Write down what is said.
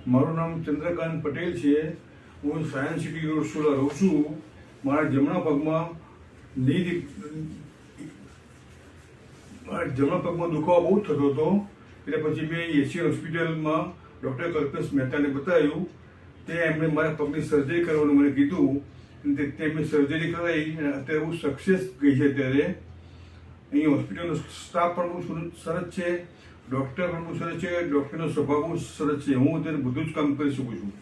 મારું નામ ચંદ્રકાંત પટેલ છે। હું સાયન્સ સિટી રોડ સોલા રહું છું। મારા જમણા પગમાં દુખાવો બહુ થતો હતો। એટલે પછી મેં એશિયન હોસ્પિટલમાં ડૉક્ટર કલ્પેશ મહેતાને બતાવ્યું। તે એમણે મારા પગની સર્જરી કરવાનું મને કીધું અને તેમણે સર્જરી કરાવી અને અત્યારે હું સક્સેસ ગઈ છે। અત્યારે અહીં હોસ્પિટલનો સ્ટાફ પણ બહુ સરસ છે, ડૉક્ટર પણ બહુ સરસ છે, ડૉક્ટરનો સ્વભાવ બહુ સરસ છે। હું અત્યારે બધું જ કામ કરી શકું છું।